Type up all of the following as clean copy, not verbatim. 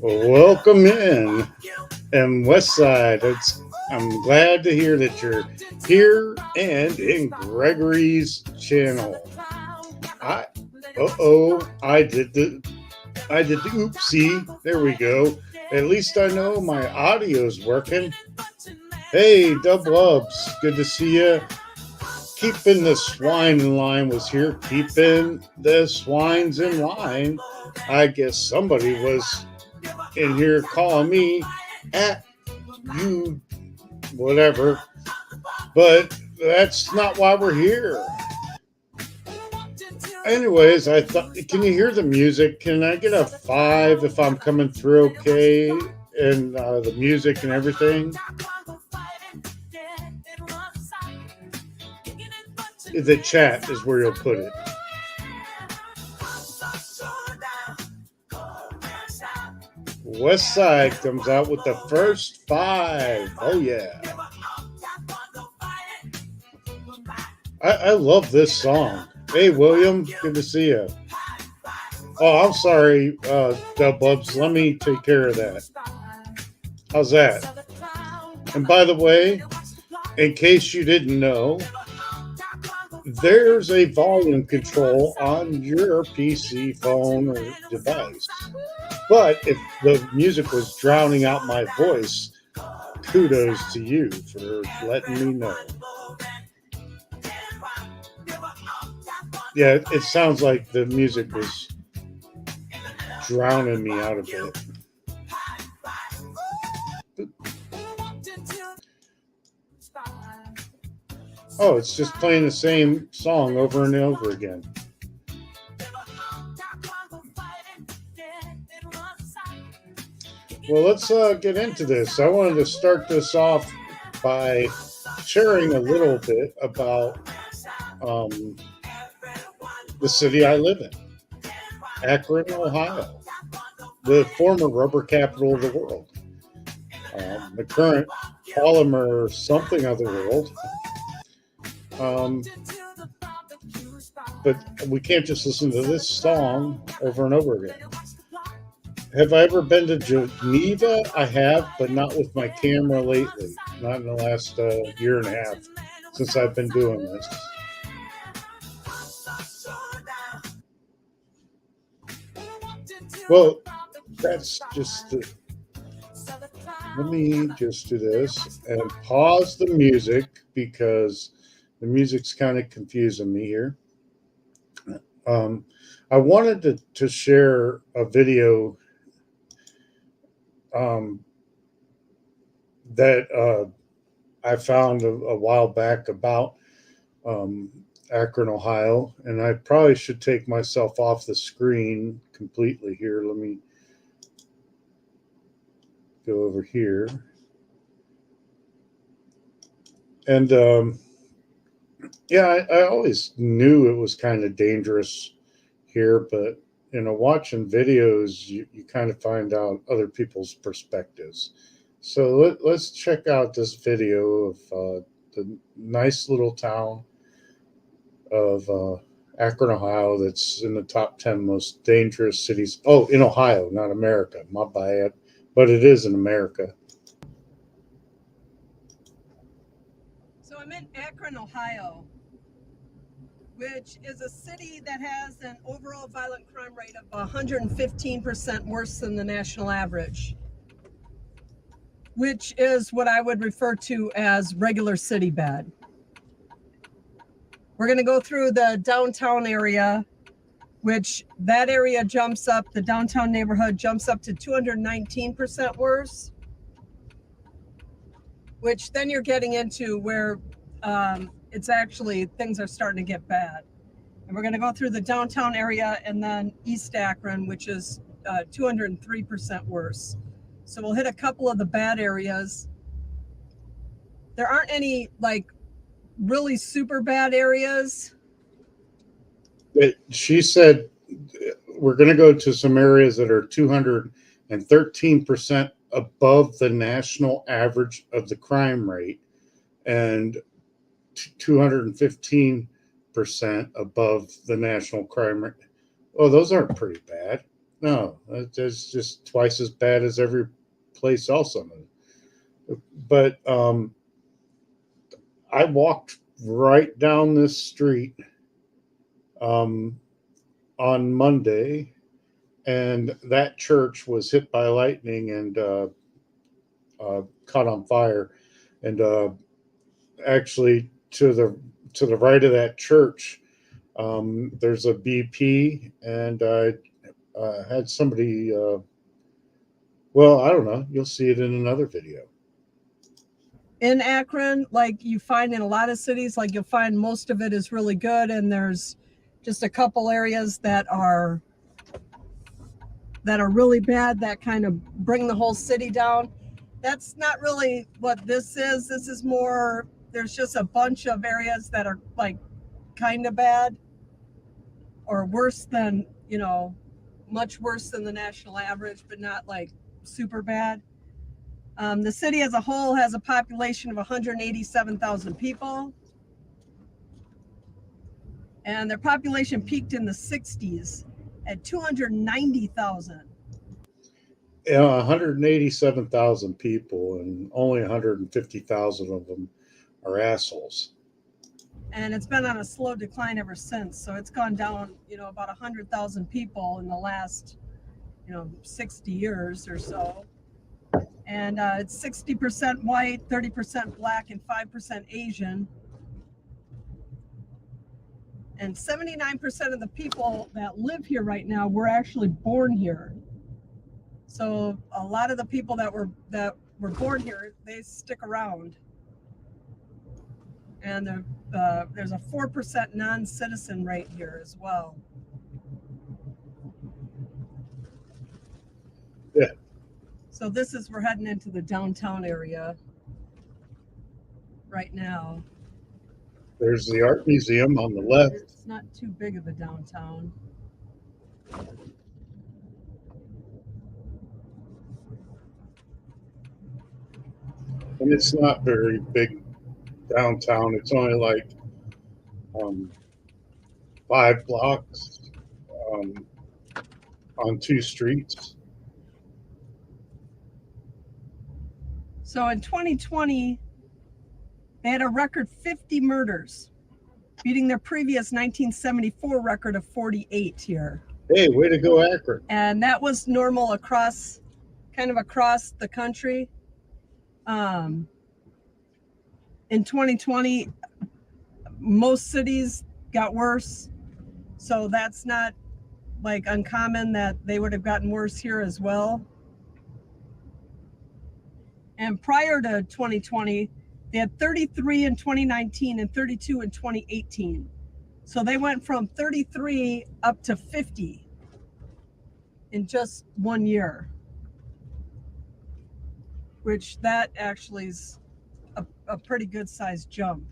Welcome in, and West Side. I'm glad to hear that you're here and in Gregory's channel. I did the oopsie. There we go. At least I know my audio's working. Hey, Dub Lubs, good to see you. Keeping the swine in line was here. Keeping the swines in line. I guess somebody was in here calling me at you, whatever. But that's not why we're here. Anyways, I thought, can you hear the music? Can I get a 5 if I'm coming through okay? And the music and everything? The chat is where you'll put it. West Side comes out with the first 5. Oh, yeah. I love this song. Hey, William, good to see you. Oh, I'm sorry, Dub Bubs. Let me take care of that. How's that? And by the way, in case you didn't know, there's a volume control on your PC, phone, or device. But if the music was drowning out my voice, kudos to you for letting me know. Yeah, it sounds like the music was drowning me out a bit. Oh, it's just playing the same song over and over again. Well, let's get into this. I wanted to start this off by sharing a little bit about the city I live in, Akron, Ohio, the former rubber capital of the world, the current polymer something of the world. But we can't just listen to this song over and over again. Have I ever been to Geneva? I have, but not with my camera lately. Not in the last year and a half since I've been doing this. Well, that's just let me just do this and pause the music because the music's kind of confusing me here. I wanted to share a video that I found a while back about Akron, Ohio, and I probably should take myself off the screen completely here. Let me go over here. And yeah, I always knew it was kind of dangerous here, but watching videos, you kind of find out other people's perspectives. So let's check out this video of the nice little town of Akron, Ohio, that's in the top 10 most dangerous cities. Oh, in Ohio, not America. My bad, but it is in America. So I'm in Akron, Ohio, which is a city that has an overall violent crime rate of 115% worse than the national average, which is what I would refer to as regular city bad. We're going to go through the downtown area, which that area jumps up, the downtown neighborhood jumps up to 219% worse, which then you're getting into where it's actually, things are starting to get bad. And we're going to go through the downtown area and then East Akron, which is 203% worse. So we'll hit a couple of the bad areas. There aren't any like really super bad areas. She said we're going to go to some areas that are 213% above the national average of the crime rate and 215% above the national crime rate. Oh, those aren't pretty bad. No, that's just twice as bad as every place else on it. But I walked right down this street um, on Monday, and that church was hit by lightning and caught on fire. And actually, to the right of that church, there's a BP, and I had somebody. Well, I don't know. You'll see it in another video. In Akron, like you find in a lot of cities, like you'll find most of it is really good, and there's just a couple areas that are really bad that kind of bring the whole city down. That's not really what this is. This is more, there's just a bunch of areas that are like kind of bad or worse than, much worse than the national average, but not like super bad. The city as a whole has a population of 187,000 people, and their population peaked in the 60s at 290,000. 187,000 people, and only 150,000 of them are assholes. And it's been on a slow decline ever since. So it's gone down, about 100,000 people in the last, 60 years or so. And it's 60% white, 30% black, and 5% Asian. And 79% of the people that live here right now were actually born here. So a lot of the people that were born here, they stick around. And there's a 4% non-citizen rate here as well. Yeah. So we're heading into the downtown area right now. There's the art museum on the left. It's not too big of a downtown. And it's not very big downtown. It's only like 5 blocks um, on 2 streets. So in 2020, they had a record 50 murders, beating their previous 1974 record of 48 here. Hey, way to go, Akron. And that was normal across the country. In 2020, most cities got worse. So that's not like uncommon that they would have gotten worse here as well. And prior to 2020, they had 33 in 2019 and 32 in 2018. So they went from 33 up to 50 in just 1 year, which that actually is a pretty good sized jump.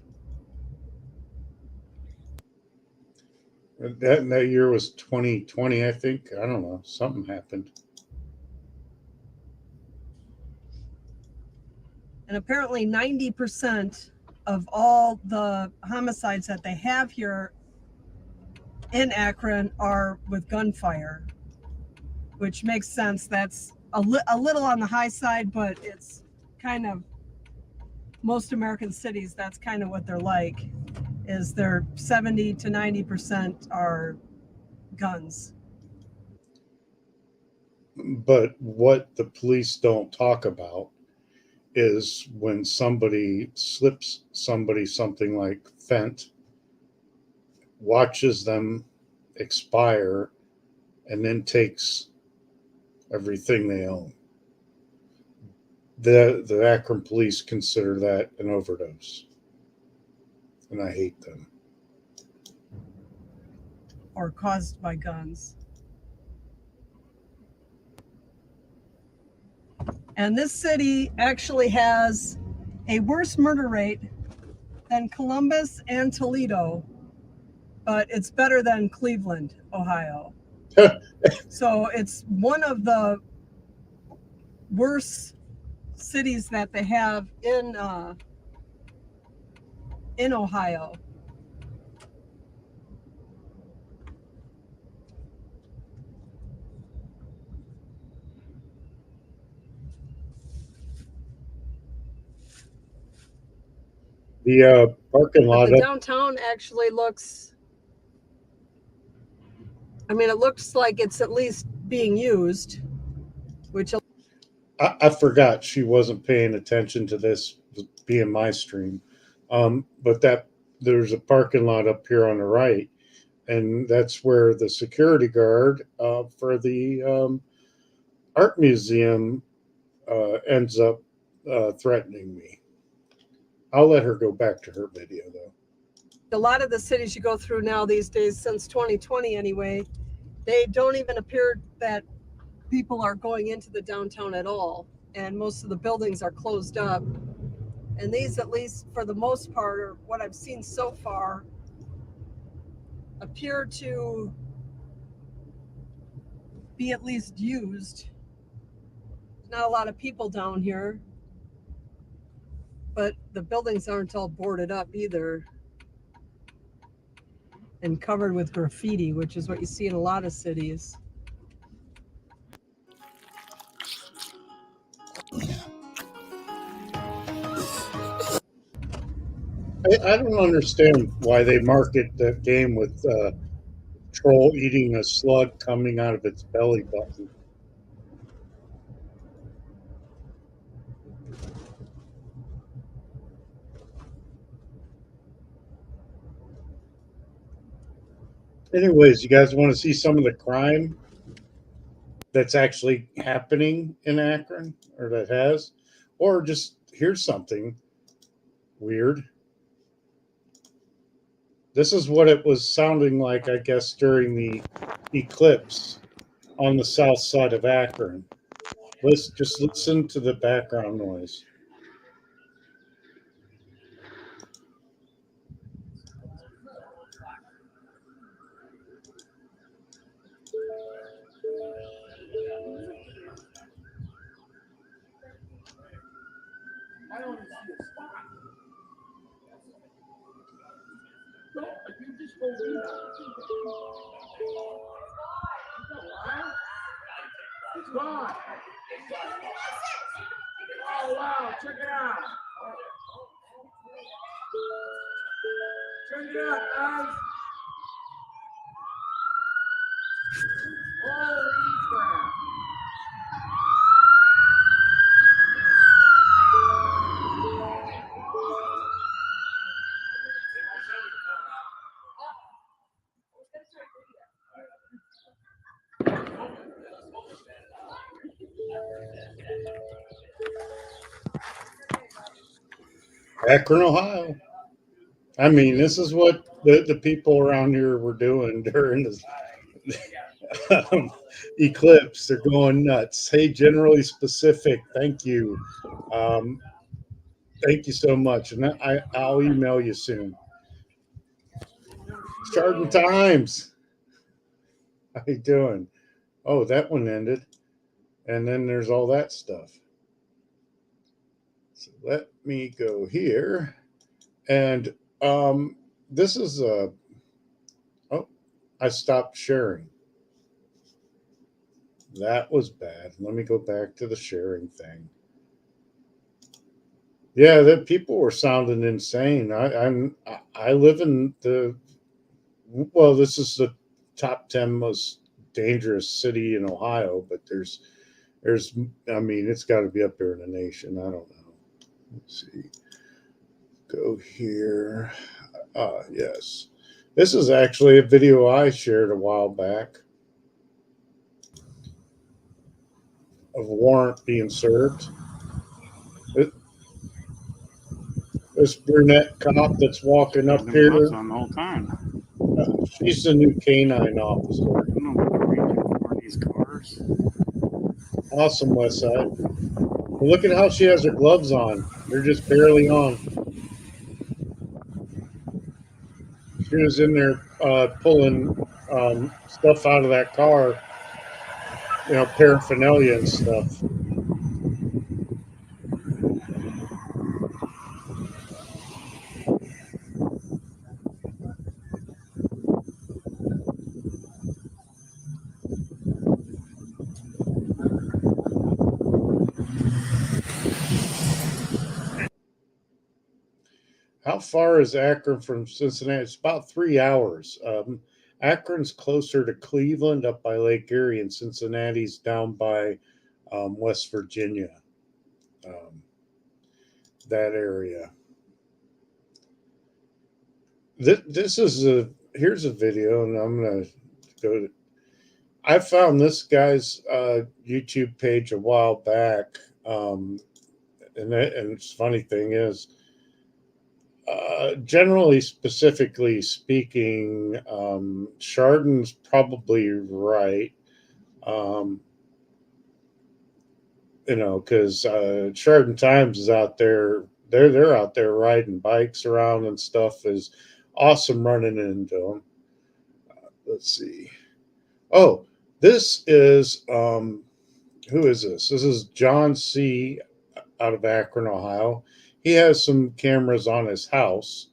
That year was 2020, I think. I don't know. Something happened. And apparently 90% of all the homicides that they have here in Akron are with gunfire, which makes sense. That's a little on the high side, but it's kind of, most American cities, that's kind of what they're like, is they're 70 to 90% are guns. But what the police don't talk about is when somebody slips somebody something like fent, watches them expire, and then takes everything they own. The Akron police consider that an overdose, and I hate them. Or caused by guns. And this city actually has a worse murder rate than Columbus and Toledo, but it's better than Cleveland, Ohio. So it's one of the worst cities that they have in Ohio. The parking But lot the up. downtown actually looks, I mean, it looks like it's at least being used, which I forgot she wasn't paying attention to this being my stream. But that there's a parking lot up here on the right, and that's where the security guard for the art museum ends up threatening me. I'll let her go back to her video though. a lot of the cities you go through now these days, since 2020 anyway, they don't even appear that people are going into the downtown at all. And most of the buildings are closed up. And these, at least for the most part, or what I've seen so far, appear to be at least used. Not a lot of people down here, but the buildings aren't all boarded up either and covered with graffiti, which is what you see in a lot of cities. I don't understand why they market that game with troll eating a slug coming out of its belly button. Anyways, you guys want to see some of the crime that's actually happening in Akron, or that has, or just here's something weird. This is what it was sounding like, I guess, during the eclipse on the south side of Akron. Let's just listen to the background noise. I don't see a spot. No, you just go in. It's gone. Oh wow, check it out. Check it out, guys. Holy crap. Akron, Ohio. I mean, this is what the people around here were doing during this eclipse. They're going nuts. Hey, generally specific. Thank you. Um, thank you so much. And I'll email you soon. Chardon Times. How you doing? Oh, that one ended. And then there's all that stuff. So let me go here. And this is a, oh, I stopped sharing. That was bad. Let me go back to the sharing thing. Yeah, that people were sounding insane. I live in the, well, this is the top 10 most dangerous city in Ohio, but there's I mean, it's got to be up there in the nation. I don't know. Let's see. Go here. Yes. This is actually a video I shared a while back of a warrant being served. This brunette cop that's walking up here. On the whole time. She's the new canine officer. I don't know what the reason for these cars. Awesome, West Side. Look at how she has her gloves on. They're just barely on. She was in there pulling stuff out of that car, paraphernalia and stuff. How far is Akron from Cincinnati? It's about 3 hours. Akron's closer to Cleveland up by Lake Erie, and Cincinnati's down by West Virginia, um, that area. This is here's a video, and I'm going to go to. I found this guy's YouTube page a while back, and the funny thing is, generally, specifically speaking, Chardon's probably right. Um, because Chardon Times is out there. They're out there riding bikes around and stuff. Is awesome running into them. Let's see. Oh, this is who is this? This is John C. out of Akron, Ohio. He has some cameras on his house,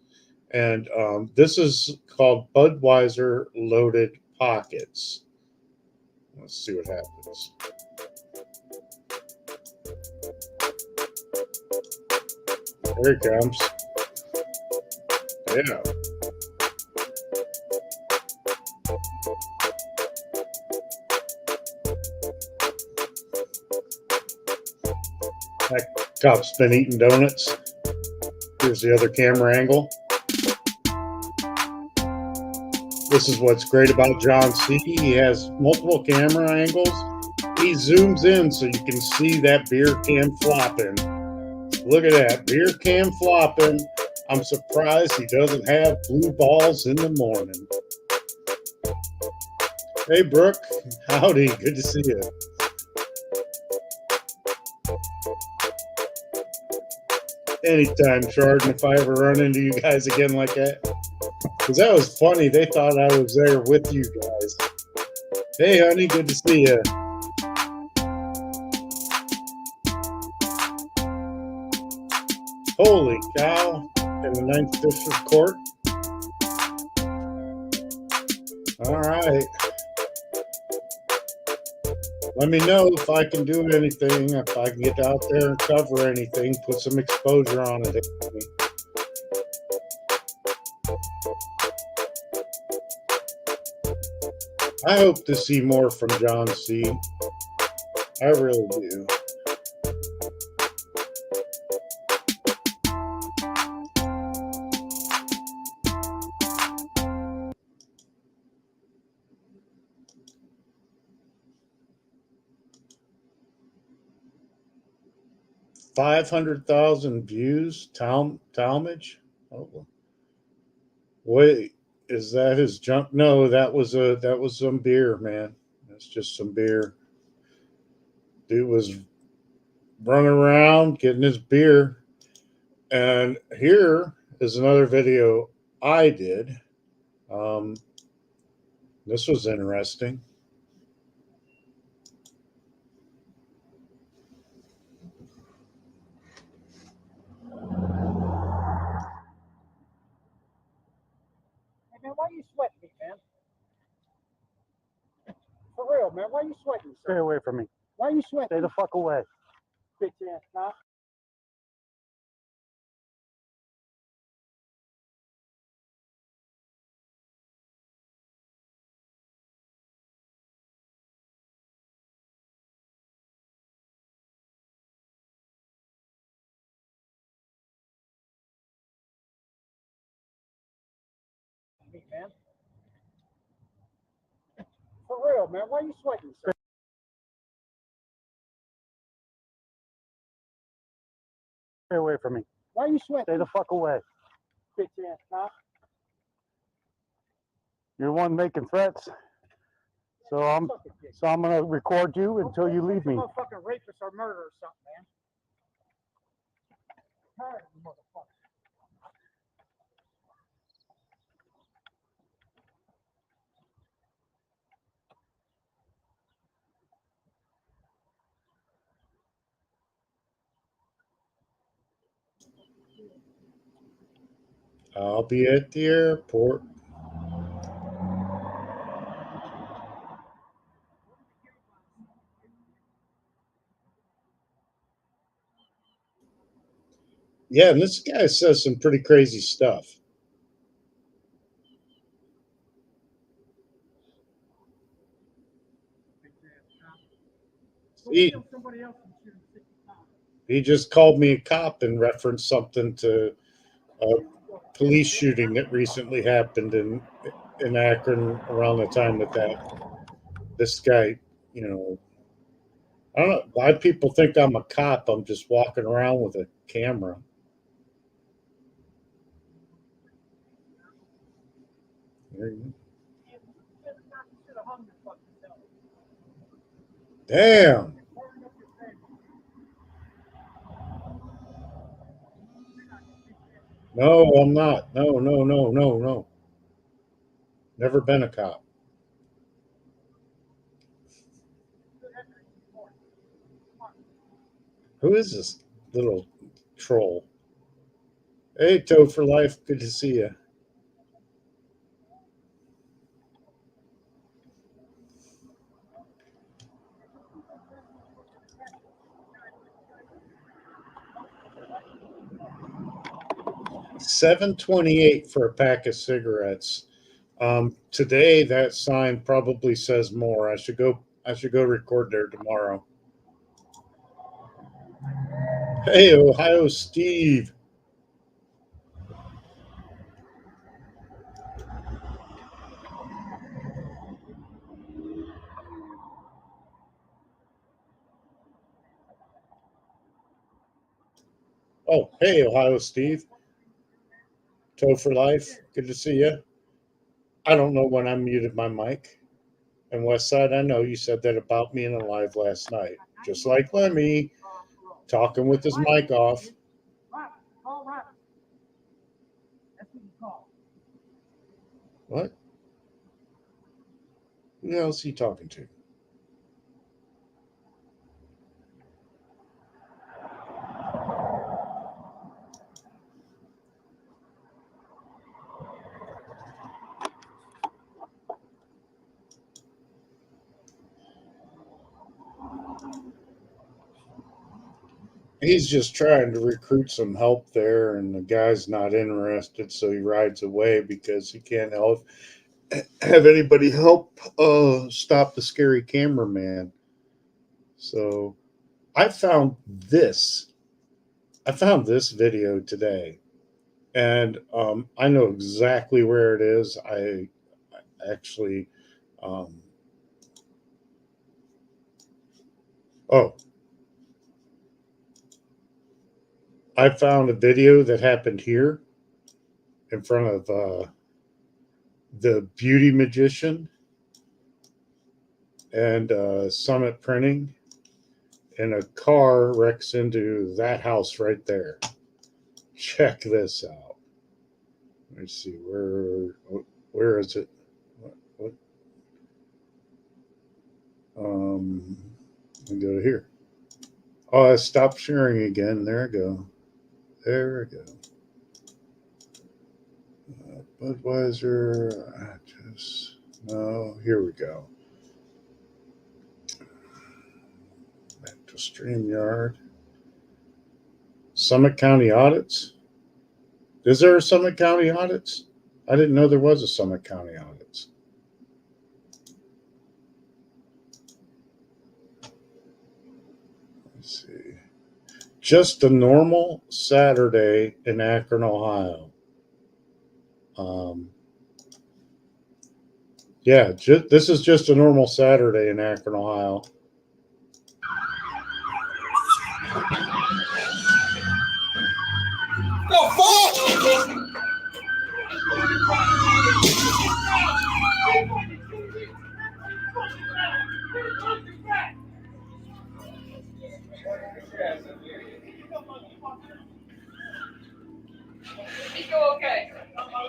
and this is called Budweiser Loaded Pockets. Let's see what happens. There it comes. Yeah. That cop's been eating donuts. Here's the other camera angle. This is what's great about John C. He has multiple camera angles. He zooms in so you can see that beer can flopping. Look at that, beer can flopping. I'm surprised he doesn't have blue balls in the morning. Hey, Brooke. Howdy. Good to see you. Anytime, Chardon, if I ever run into you guys again like that. Because that was funny. They thought I was there with you guys. Hey, honey. Good to see you. Holy cow. In the 9th District Court. All right. Let me know if I can do anything, if I can get out there and cover anything, put some exposure on it. I hope to see more from John C. I really do. $500,000 views. Talmadge. Oh, wait, is that his junk? No, that was some beer, man. That's just some beer. Dude was running around getting his beer. And here is another video I did. This was interesting. Hey man, why are you sweating me, man? For real, man, why are you sweating me, sir? Stay away from me. Why are you sweating? Stay the fuck away. Bitch ass cop. Me, man. For real, man, why are you sweating me, sir? Stay away from me. Why are you sweating? Stay the fuck away. Bitch ass cop. You're the one making threats. So I'm gonna record you until you leave me. Motherfucking rapist or murderer or something, man. car, you motherfucker. I'll be at the airport. Yeah, and this guy says some pretty crazy stuff. Go He, kill somebody else and shoot him 60 times. he just called me a cop and referenced something to a police shooting that recently happened in Akron around the time that this guy, you know, I don't know why people think I'm a cop. I'm just walking around with a camera. There you You should have hung your fucking self. go. Damn. You're pouring up your face. No, I'm not. No, no, no, no, no. Never been a cop. Who is this little troll? Hey, Toe for Life. Good to see you. 728 for a pack of cigarettes. Today that sign probably says more. I should go record there tomorrow. Hey, Ohio Steve. Oh, hey, Ohio Steve. Toe for Life. Good to see you. I don't know when I muted my mic. And Westside, I know you said that about me in a live last night. Just like Lemmy talking with his mic off. Right. Call right. That's what you call. What? Who else is he talking to? He's just trying to recruit some help there, and the guy's not interested, so he rides away because he can't have anybody help stop the scary cameraman. So I found this. I found this video today, and I know exactly where it is. I actually, um, oh, I found a video that happened here in front of the beauty magician and Summit Printing, and a car wrecks into that house right there. Check this out. Let's see where is it? What? Let me go to here. Oh, I stopped sharing again. There we go. There we go. Budweiser. I just no. Here we go. Back to StreamYard. Summit County audits. Is there a Summit County audits? I didn't know there was a Summit County audits. Let's see. Just a normal Saturday in Akron, Ohio. Yeah, this is just a normal Saturday in Akron, Ohio.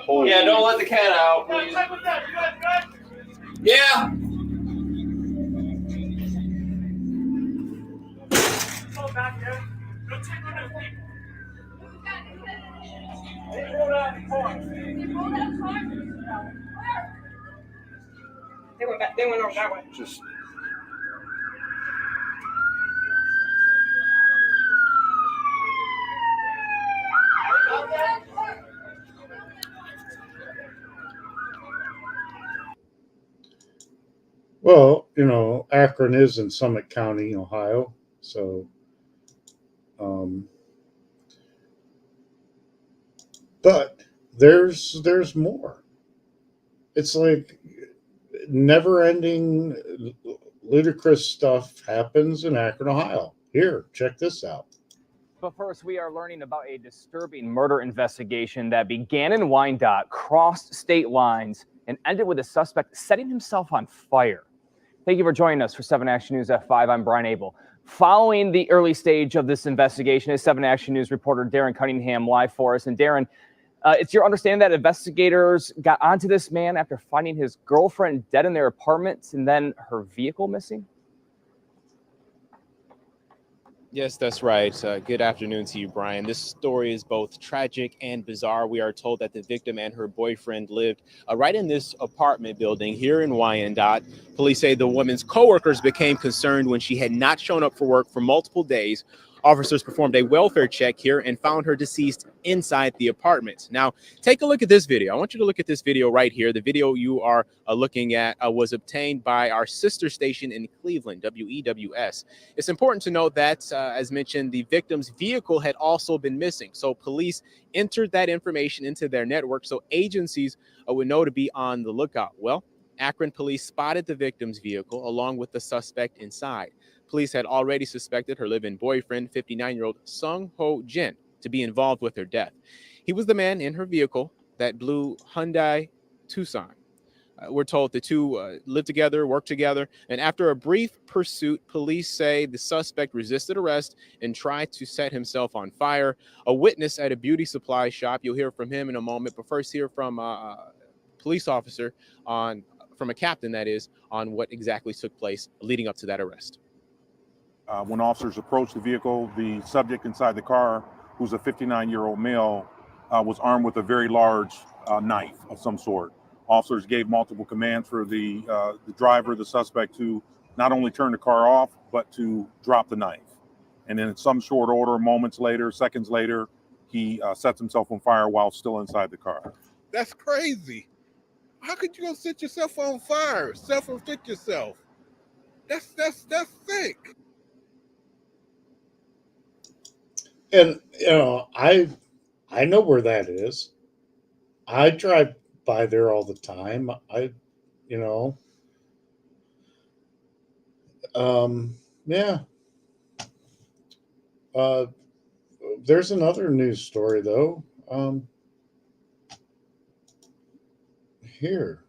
Yeah, don't let the cat out, please. Yeah. Go back there. Go check on those people. They rolled out the car. They rolled out the car? Where? They went back. They went over that way. Just. Well, Akron is in Summit County, Ohio. So, but there's more. It's like never-ending, ludicrous stuff happens in Akron, Ohio. Here, check this out. But first, we are learning about a disturbing murder investigation that began in Wyandotte, crossed state lines, and ended with a suspect setting himself on fire. Thank you for joining us for 7 Action News at 5. I'm Brian Abel. Following the early stage of this investigation is 7 Action News reporter Darren Cunningham live for us. And Darren, it's your understanding that investigators got onto this man after finding his girlfriend dead in their apartment and then her vehicle missing? Yes, that's right. Good afternoon to you, Brian. This story is both tragic and bizarre. We are told that the victim and her boyfriend lived right in this apartment building here in Wyandotte. Police say the woman's coworkers became concerned when she had not shown up for work for multiple days. Officers performed a welfare check here and found her deceased inside the apartment. Now, take a look at this video. I want you to look at this video right here. The video you are looking at was obtained by our sister station in Cleveland, WEWS. It's important to note that, as mentioned, the victim's vehicle had also been missing. So police entered that information into their network so agencies would know to be on the lookout. Well, Akron police spotted the victim's vehicle along with the suspect inside. Police had already suspected her live-in boyfriend, 59-year-old Sung Ho Jin, to be involved with her death. He was the man in her vehicle, that blue Hyundai Tucson. We're told the two lived together, worked together, and after a brief pursuit, police say the suspect resisted arrest and tried to set himself on fire. A witness at a beauty supply shop, you'll hear from him in a moment, but first hear from a police officer from a captain, that is, on what exactly took place leading up to that arrest. When officers approached the vehicle, the subject inside the car, who's a 59-year-old male, was armed with a very large knife of some sort. Officers gave multiple commands for the driver, the suspect, to not only turn the car off, but to drop the knife. And then in some short order, moments later, seconds later, he sets himself on fire while still inside the car. That's crazy. How could you go set yourself on fire, self-inflict yourself? That's sick. And I know where that is. I drive by there all the time. Yeah. There's another news story though. Here.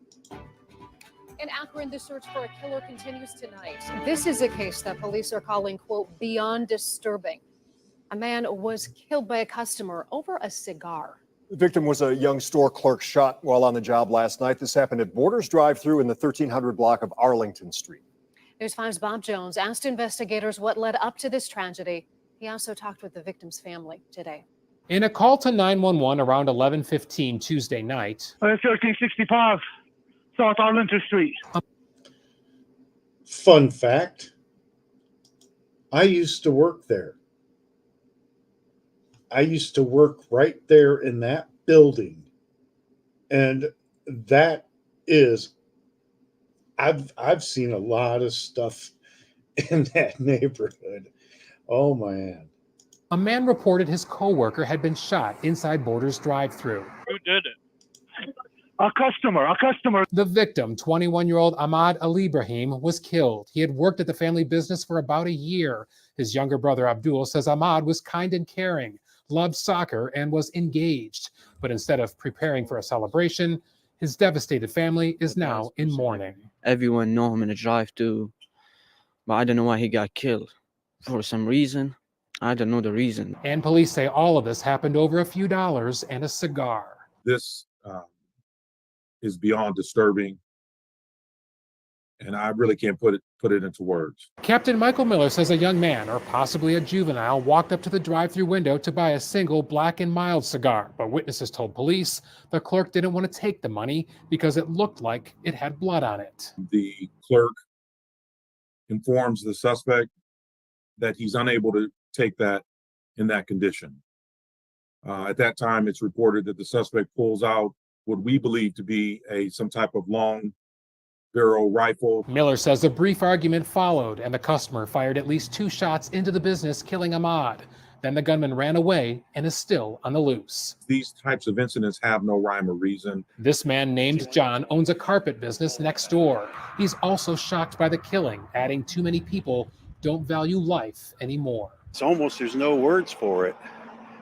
In Akron, the search for a killer continues tonight. This is a case that police are calling, quote, beyond disturbing. A man was killed by a customer over a cigar. The victim was a young store clerk shot while on the job last night. This happened at Borders drive-thru in the 1300 block of Arlington Street. News 5's Bob Jones asked investigators what led up to this tragedy. He also talked with the victim's family today. In a call to 911 around 11:15 Tuesday night, 1365 South Arlington Street. Fun fact, I used to work there. I used to work right there in that building. And that is, I've seen a lot of stuff in that neighborhood. Oh man. a man reported his coworker had been shot inside Borders drive-thru. Who did it? A customer. The victim, 21-year-old Ahmad Ali Ibrahim, was killed. He had worked at the family business for about a year. His younger brother Abdul says Ahmad was kind and caring, loved soccer, and was engaged. But instead of preparing for a celebration, his devastated family is now in mourning. Everyone know him in the drive-thru, but I don't know why he got killed. For some reason, I don't know the reason. And police say all of this happened over a few dollars and a cigar. This is beyond disturbing, and I really can't put it into words. Captain Michael Miller says a young man, or possibly a juvenile, walked up to the drive-through window to buy a single Black and Mild cigar, but witnesses told police the clerk didn't want to take the money because it looked like it had blood on it. The clerk informs the suspect that he's unable to take that in that condition. At that time, it's reported that the suspect pulls out what we believe to be some type of long barrel rifle. Miller says a brief argument followed, and the customer fired at least 2 shots into the business, killing Ahmad. Then the gunman ran away and is still on the loose. These types of incidents have no rhyme or reason. This man named John owns a carpet business next door. He's also shocked by the killing, adding too many people don't value life anymore. It's almost, there's no words for it.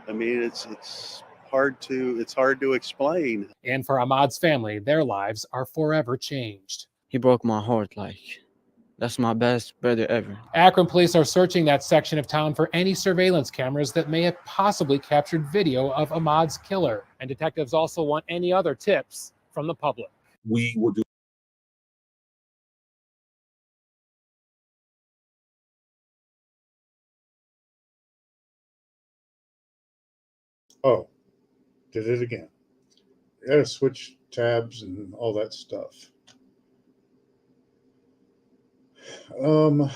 I mean, it's hard to explain. And for Ahmad's family, their lives are forever changed. He broke my heart. Like, that's my best brother ever. Akron police are searching that section of town for any surveillance cameras that may have possibly captured video of Ahmad's killer. And detectives also want any other tips from the public. We will do. Oh, did it again. I gotta switch tabs and all that stuff. Oh,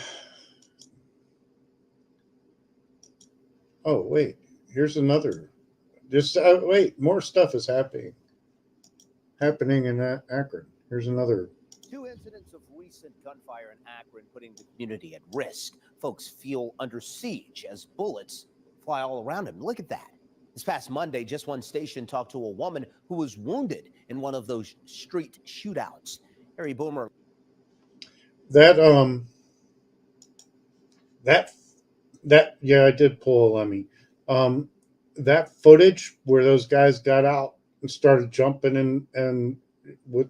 wait. Here's another. Just wait. More stuff is happening in Akron. Here's another. 2 incidents of recent gunfire in Akron putting the community at risk. Folks feel under siege as bullets fly all around them. Look at that. This past Monday, just one station talked to a woman who was wounded in one of those street shootouts. Harry Boomer. Yeah, I did pull a Lemmy. That footage where those guys got out and started jumping and with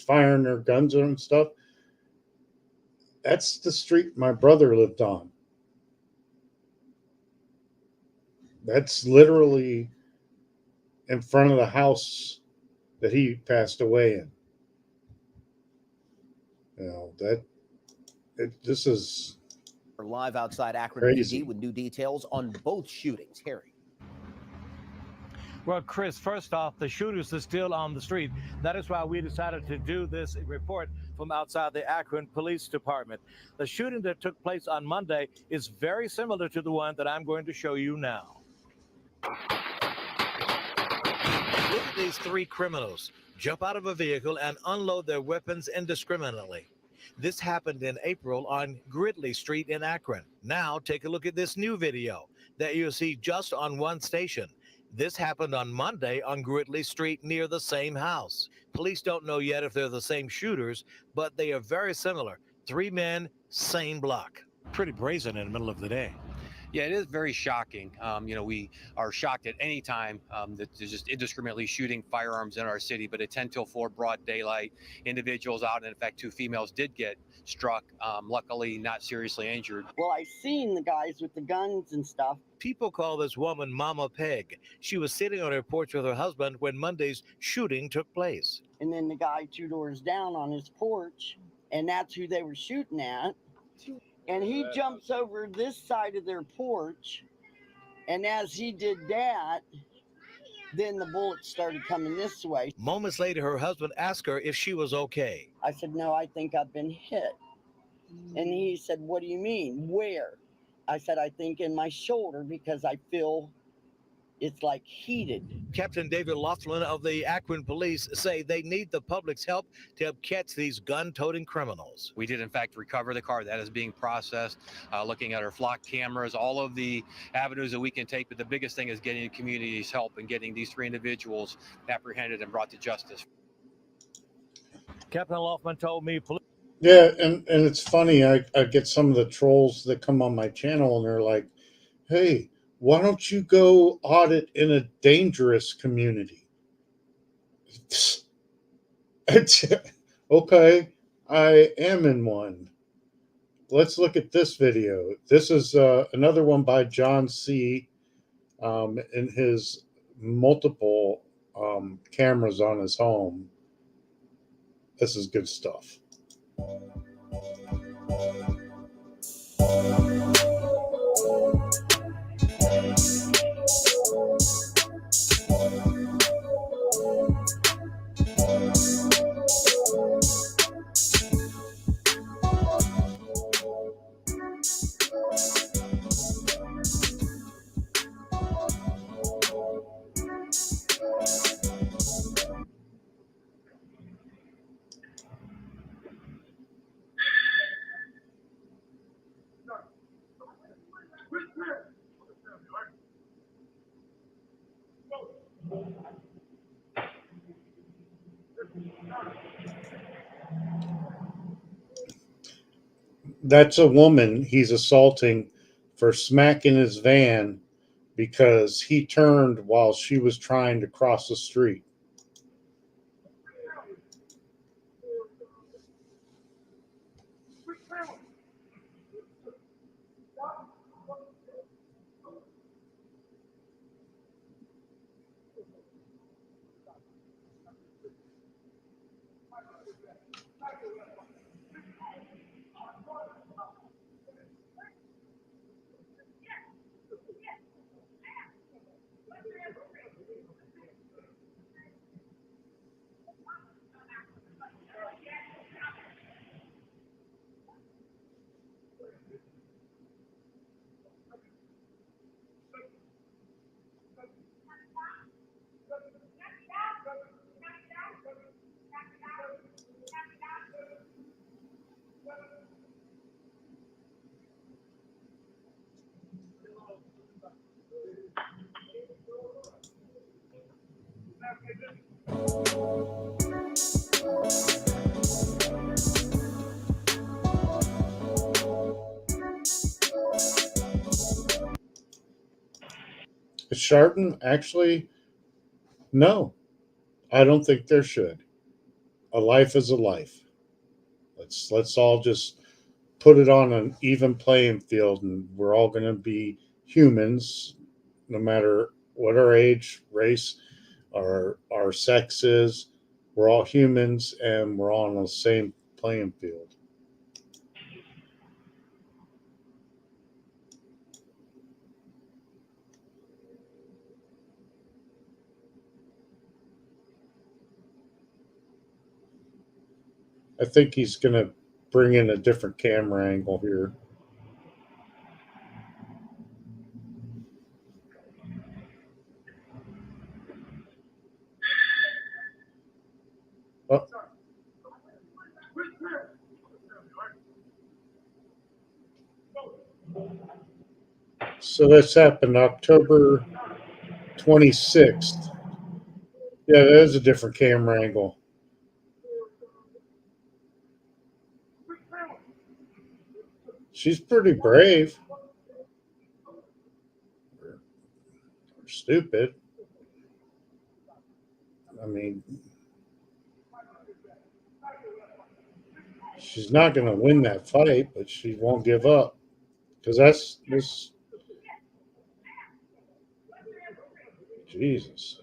firing their guns and stuff. That's the street my brother lived on. That's literally in front of the house that he passed away in. This is live outside Akron crazy. PD with new details on both shootings. Harry. Well, Chris, first off, the shooters are still on the street. That is why we decided to do this report from outside the Akron Police Department. The shooting that took place on Monday is very similar to the one that I'm going to show you now. Look at these 3 criminals jump out of a vehicle and unload their weapons indiscriminately. This happened in April on Gridley Street in Akron. Now take a look at this new video that you'll see just on one station. This happened on Monday on Gridley Street near the same house. Police don't know yet if they're the same shooters, but they are very similar. 3 men, same block. Pretty brazen in the middle of the day. Yeah, it is very shocking. We are shocked at any time that there's just indiscriminately shooting firearms in our city, but at 10 till 4 broad daylight, individuals out, and in fact 2 females did get struck, luckily not seriously injured. Well, I seen the guys with the guns and stuff. People call this woman Mama Peg. She was sitting on her porch with her husband when Monday's shooting took place. And then the guy 2 doors down on his porch, and that's who they were shooting at. And he jumps over this side of their porch. And as he did that, then the bullets started coming this way. Moments later, her husband asked her if she was okay. I said, no, I think I've been hit. And he said, what do you mean? Where? I said, I think in my shoulder because I feel it's like heated. Captain David Laughlin of the Akron Police say they need the public's help to help catch these gun-toting criminals. We did, in fact, recover the car. That is being processed, looking at our flock cameras, all of the avenues that we can take. But the biggest thing is getting the community's help and getting these 3 individuals apprehended and brought to justice. Captain Laughlin told me... Yeah, and it's funny. I get some of the trolls that come on my channel and they're like, hey, why don't you go audit in a dangerous community? Okay, I am in one. Let's look at this video. This is another one by John C. In his multiple cameras on his home. This is good stuff. That's a woman he's assaulting for smacking his van because he turned while she was trying to cross the street. Is Chardon actually? No, I don't think there should. A life is a life. Let's all just put it on an even playing field, and we're all going to be humans, no matter what our age, race, our sex is. We're all humans, and we're all on the same playing field. I think he's going to bring in a different camera angle here. Oh. So this happened October 26th. Yeah, that is a different camera angle. She's pretty brave. Or stupid. I mean, she's not going to win that fight, but she won't give up. Because that's this. Jesus.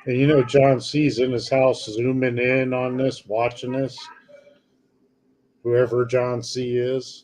And you know, John C's in his house zooming in on this, watching this. Whoever John C is.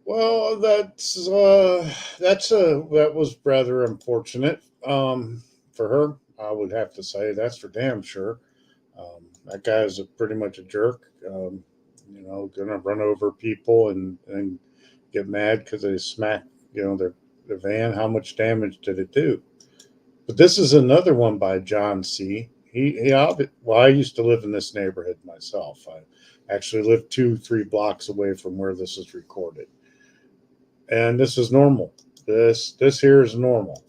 Well, that was rather unfortunate for her. I would have to say that's for damn sure. That guy is pretty much a jerk. Gonna run over people and get mad because they smack their van. How much damage did it do? But this is another one by John C. Well, I used to live in this neighborhood myself. I actually lived 2-3 blocks away from where this is recorded, and this is normal. This here is normal.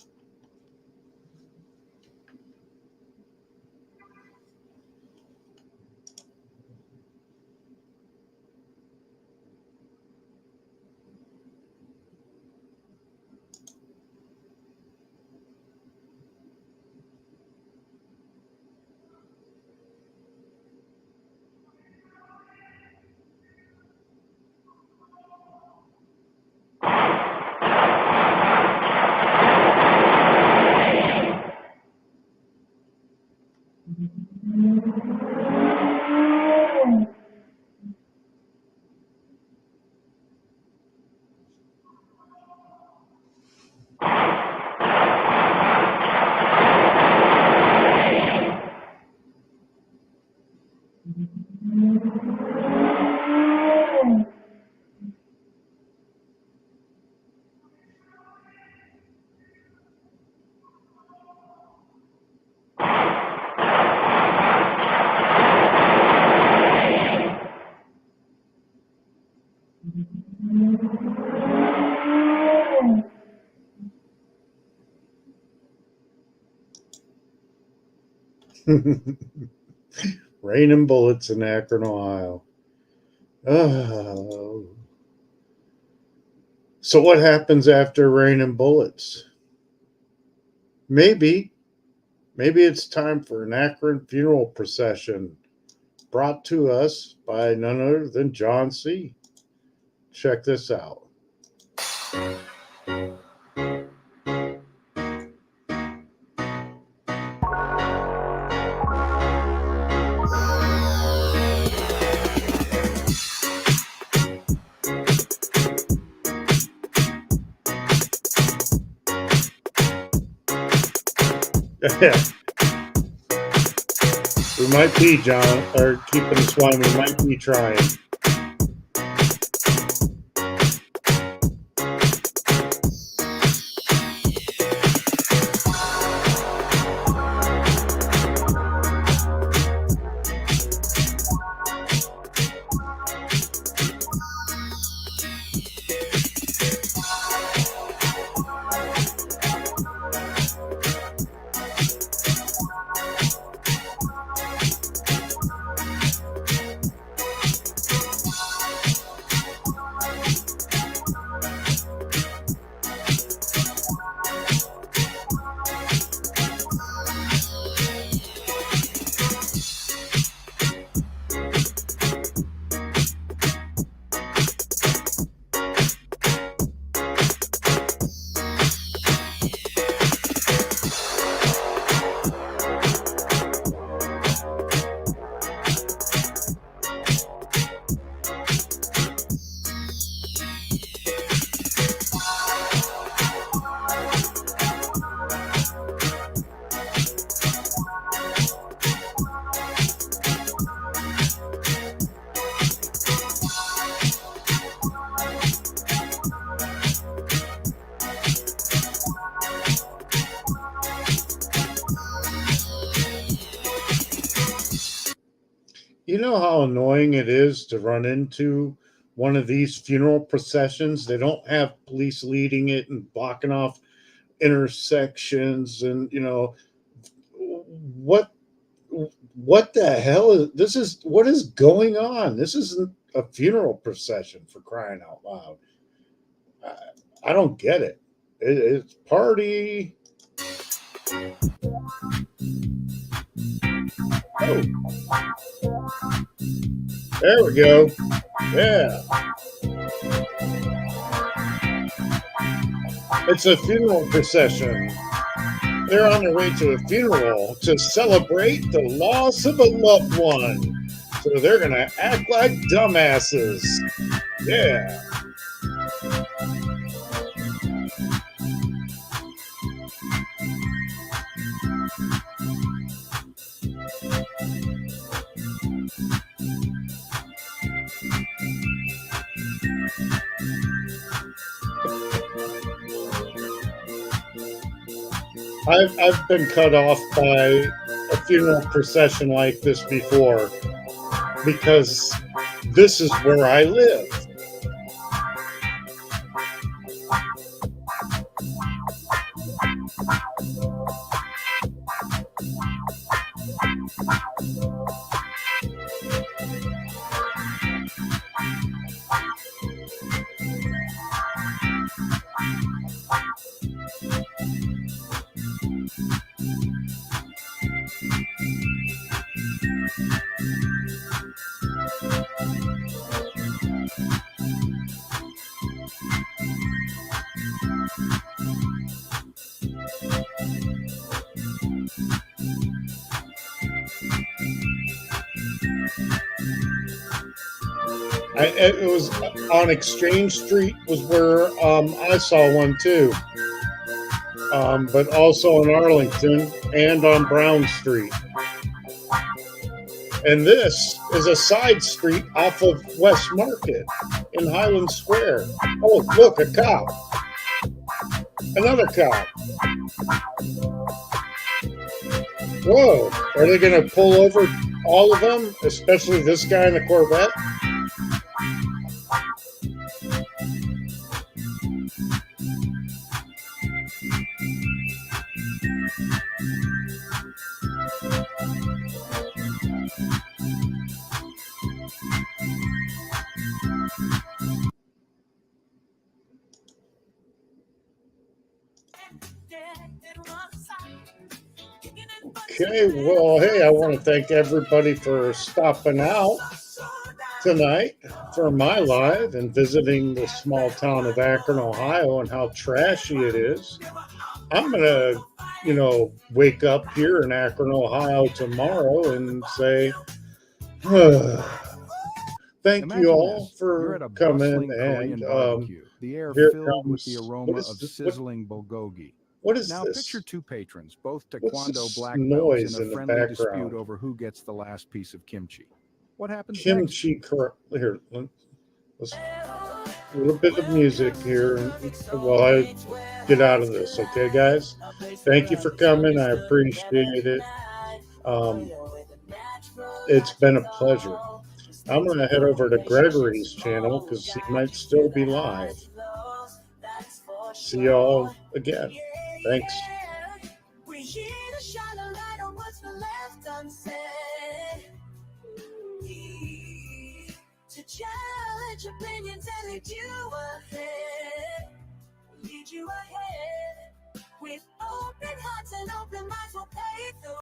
Rain and bullets in Akron, Ohio. Oh. So what happens after rain and bullets? Maybe it's time for an Akron funeral procession brought to us by none other than John C. Check this out. We might be, John, or keeping this one. We might be trying. You know how annoying it is to run into one of these funeral processions? They don't have police leading it and blocking off intersections, and what the hell is this? Is what is going on? This isn't a funeral procession, for crying out loud. I don't get it. It's party. Oh. There we go. Yeah. It's a funeral procession. They're on their way to a funeral to celebrate the loss of a loved one. So they're going to act like dumbasses. Yeah. I've been cut off by a funeral procession like this before because this is where I live. It was on Exchange Street was where I saw one too, but also in Arlington and on Brown Street. And this is a side street off of West Market in Highland Square. Oh, look, a cop. Another cop. Whoa, are they going to pull over all of them, especially this guy in the Corvette? Okay, well, hey, I want to thank everybody for stopping out tonight for my live and visiting the small town of Akron, Ohio, and how trashy it is. I'm going to, wake up here in Akron, Ohio tomorrow and say, thank you all for coming. And the air here filled with comes, the aroma of sizzling bulgogi. What is now this? Picture two patrons, both What's taekwondo this black belts, noise in in a the friendly dispute background? over who gets the last piece of kimchi. What happens Kimchi, here, let's a little bit of music here while I get out of this, okay, guys? Thank you for coming. I appreciate it. It's been a pleasure. I'm going to head over to Gregory's channel because he might still be live. See y'all again. Thanks. We're here to shine a light on what's left unsaid. To challenge opinions and lead you ahead. Lead you ahead. With open hearts and open minds, we'll pave the